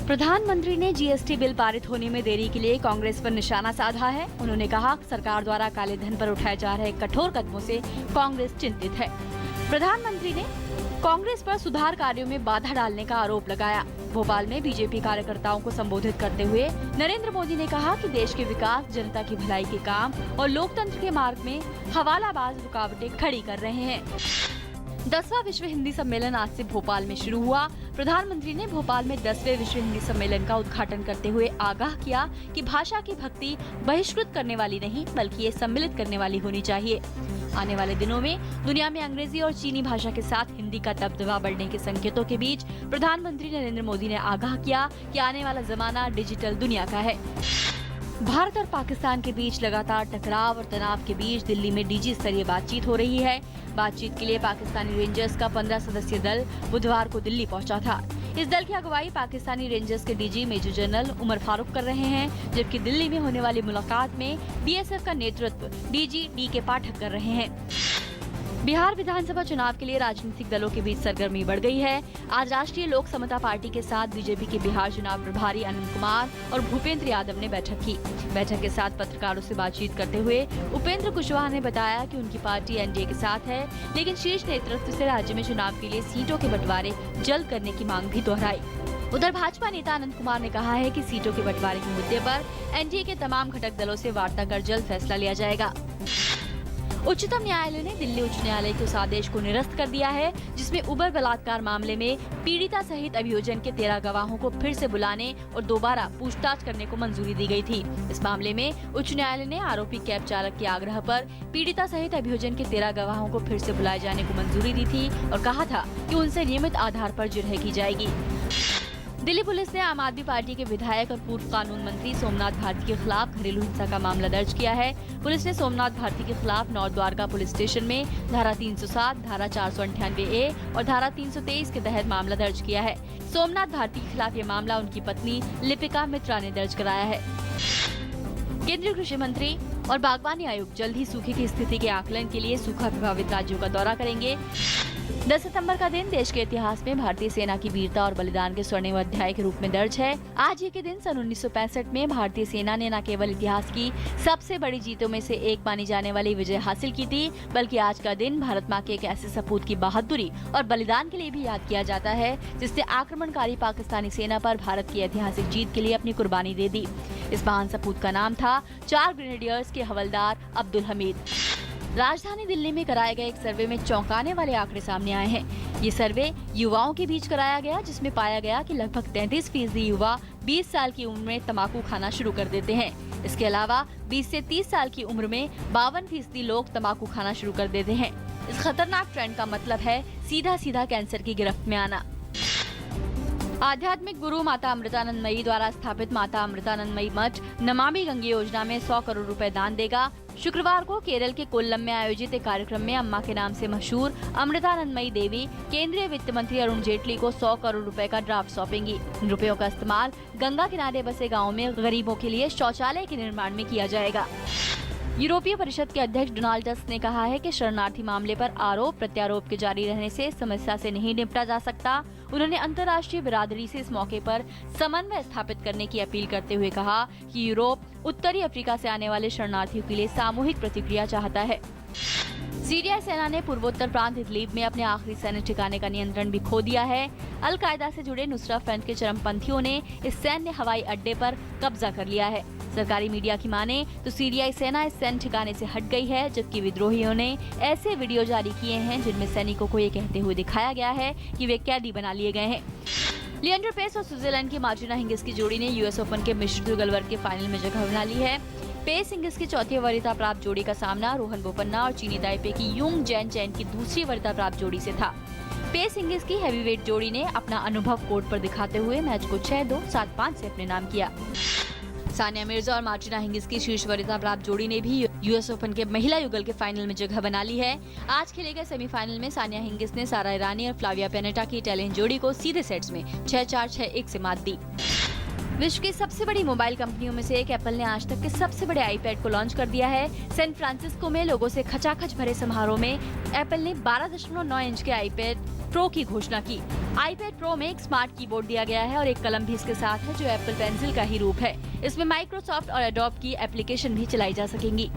प्रधानमंत्री ने GST bill पारित होने में देरी के लिए कांग्रेस पर निशाना साधा है। उन्होंने कहा, सरकार द्वारा काले धन पर उठाए जा रहे कठोर कदमों से कांग्रेस चिंतित है। प्रधानमंत्री ने कांग्रेस पर सुधार कार्यों में बाधा डालने का आरोप लगाया। भोपाल में बीजेपी कार्यकर्ताओं को संबोधित करते हुए नरेंद्र मोदी ने कहा कि देश के विकास, जनता की भलाई के काम और लोकतंत्र के मार्ग में हवालाबाज रुकावटें खड़ी कर रहे हैं। 10वां विश्व हिंदी सम्मेलन आज से भोपाल में शुरू हुआ। प्रधानमंत्री ने भोपाल में 10वें विश्व हिंदी सम्मेलन का उद्घाटन करते हुए आगाह किया कि भाषा की भक्ति बहिष्कृत करने वाली नहीं, बल्कि ये सम्मिलित करने वाली होनी चाहिए। आने वाले दिनों में दुनिया में अंग्रेजी और चीनी भाषा के साथ हिंदी का दबदबा बढ़ने के संकेतों के बीच प्रधानमंत्री नरेंद्र मोदी ने आगाह किया कि आने वाला जमाना डिजिटल दुनिया का है। भारत और पाकिस्तान के बीच लगातार टकराव और तनाव के बीच दिल्ली में डीजी स्तरीय बातचीत हो रही है। बातचीत के लिए पाकिस्तानी रेंजर्स का 15 सदस्यीय दल बुधवार को दिल्ली पहुंचा था। इस दल की अगुवाई पाकिस्तानी रेंजर्स के DG major general Umar Farooq कर रहे हैं, जबकि दिल्ली में होने वाली मुलाकात में बीएसएफ का नेतृत्व डीजी डी.के. पाठक कर रहे हैं। बिहार विधानसभा चुनाव के लिए राजनीतिक दलों के बीच सरगर्मी बढ़ गई है। आज राष्ट्रीय लोक समता पार्टी के साथ बीजेपी के बिहार चुनाव प्रभारी अनंत कुमार और भूपेंद्र यादव ने बैठक की। बैठक के साथ पत्रकारों से बातचीत करते हुए उपेंद्र कुशवाहा ने बताया कि उनकी पार्टी एनडीए के साथ है, लेकिन शीर्ष नेतृत्व से राज्य में चुनाव के लिए सीटों के बंटवारे जल्द करने की मांग भी दोहराई। उधर भाजपा नेता अनंत कुमार ने कहा है कि सीटों के बंटवारे के मुद्दे पर एनडीए के तमाम घटक दलों से वार्ता कर जल्द फैसला लिया जाएगा। उच्चतम न्यायालय ने दिल्ली उच्च न्यायालय के उस आदेश को निरस्त कर दिया है, जिसमें उबर बलात्कार मामले में पीड़िता सहित अभियोजन के 13 गवाहों को फिर से बुलाने और दोबारा पूछताछ करने को मंजूरी दी गई थी। इस मामले में उच्च न्यायालय ने आरोपी कैब चालक के आग्रह पर पीड़िता सहित अभियोजन के 13 गवाहों को फिर से बुलाए जाने को मंजूरी दी थी और कहा था कि उनसे नियमित आधार पर जिरह की जाएगी। दिल्ली पुलिस ने आम आदमी पार्टी के विधायक और पूर्व कानून मंत्री सोमनाथ भारती के खिलाफ घरेलू हिंसा का मामला दर्ज किया है। पुलिस ने सोमनाथ भारती के खिलाफ नॉर्थ द्वारका पुलिस स्टेशन में धारा 307, धारा 498A और धारा 323 के तहत मामला दर्ज किया है। सोमनाथ भारती के खिलाफ ये मामला उनकी पत्नी लिपिका मित्रा ने दर्ज कराया है। केंद्रीय कृषि मंत्री और बागवानी आयुक्त जल्द ही सूखे की स्थिति के आकलन के लिए सूखा प्रभावित राज्यों का दौरा करेंगे। 10 सितंबर का दिन देश के इतिहास में भारतीय सेना की वीरता और बलिदान के स्वर्णिम अध्याय के रूप में दर्ज है। आज ही के दिन सन 1965 में भारतीय सेना ने न केवल इतिहास की सबसे बड़ी जीतों में से एक मानी जाने वाली विजय हासिल की थी, बल्कि आज का दिन भारत माँ के एक ऐसे सपूत की बहादुरी और बलिदान के लिए भी याद किया जाता है, जिसने आक्रमणकारी पाकिस्तानी सेना पर भारत की ऐतिहासिक जीत के लिए अपनी कुर्बानी दे दी। इस महान सपूत का नाम था 4 ग्रेनेडियर्स के हवलदार अब्दुल हमीद। राजधानी दिल्ली में कराए गए एक सर्वे में चौंकाने वाले आंकड़े सामने आए हैं। ये सर्वे युवाओं के बीच कराया गया, जिसमें पाया गया कि लगभग 33% युवा 20 साल की उम्र में तंबाकू खाना शुरू कर देते हैं। इसके अलावा 20 से 30 साल की उम्र में 52% लोग तंबाकू खाना शुरू कर देते हैं। इस खतरनाक ट्रेंड का मतलब है सीधा कैंसर की गिरफ्त में आना। आध्यात्मिक गुरु माता अमृतानंदमयी द्वारा स्थापित माता अमृतानंदमयी मठ नमामि गंगे योजना में 100 करोड़ रुपए दान देगा। शुक्रवार को केरल के कोल्लम में आयोजित एक कार्यक्रम में अम्मा के नाम से मशहूर अमृतानंदमयी देवी केंद्रीय वित्त मंत्री अरुण जेटली को 100 करोड़ रुपए का ड्राफ्ट सौंपेंगी। इन रुपयों का इस्तेमाल गंगा किनारे बसे गाँव में गरीबों के लिए शौचालय के निर्माण में किया जाएगा। यूरोपीय परिषद के अध्यक्ष डोनाल्ड टस्क ने कहा है कि शरणार्थी मामले पर आरोप प्रत्यारोप के जारी रहने से समस्या से नहीं निपटा जा सकता। उन्होंने अंतर्राष्ट्रीय बिरादरी से इस मौके पर समन्वय स्थापित करने की अपील करते हुए कहा कि यूरोप उत्तरी अफ्रीका से आने वाले शरणार्थियों के लिए सामूहिक प्रतिक्रिया चाहता है। सीरिया सेना ने पूर्वोत्तर प्रांत इदलिब में अपने आखिरी सैन्य ठिकाने का नियंत्रण भी खो दिया है। अल कायदा से जुड़े नुसरा फ्रंट के चरमपंथियों ने इस सैन्य हवाई अड्डे पर कब्जा कर लिया है। सरकारी मीडिया की माने तो सीरियाई सेना इस सैन्य ठिकाने से हट गई है, जबकि विद्रोहियों ने ऐसे वीडियो जारी किए हैं जिनमें सैनिकों को ये कहते हुए दिखाया गया है कि वे कैदी बना लिए गए हैं। लिएंडर पेस और स्विट्जरलैंड की मार्टिना हिंगिस की जोड़ी ने यूएस ओपन के मिश्र युगल वर्ग के फाइनल में जगह बना ली है। पेस हिंगिस की चौथी वरीयता प्राप्त जोड़ी का सामना रोहन बोपन्ना और चीनी ताइपे की यूंग जैन चैन की दूसरी वरीयता प्राप्त जोड़ी से था। पेस हिंगिस की हैवीवेट जोड़ी ने अपना अनुभव कोर्ट पर दिखाते हुए मैच को 6-2, 7-5 से अपने नाम किया। सानिया मिर्जा और मार्टिना हिंगिस की शीर्ष वरीयता प्राप्त जोड़ी ने भी यूएस ओपन के महिला युगल के फाइनल में जगह बना ली है। आज खेले गए सेमीफाइनल में सानिया हिंगिस ने सारा ईरानी और फ्लाविया पेनेटा की इटालियन जोड़ी को सीधे सेट्स में 6-4, 6-1 से मात दी। विश्व की सबसे बड़ी मोबाइल कंपनियों में से एक एप्पल ने आज तक के सबसे बड़े आईपैड को लॉन्च कर दिया है। सैन फ्रांसिस्को में लोगों से खचाखच भरे समारोह में एप्पल ने 12.9 इंच के आईपैड प्रो की घोषणा की। आईपैड प्रो में एक स्मार्ट कीबोर्ड दिया गया है और एक कलम भी इसके साथ है, जो एप्पल पेंसिल का ही रूप है। इसमें माइक्रोसॉफ्ट और एडोब की एप्लीकेशन भी चलाई जा सकेंगी।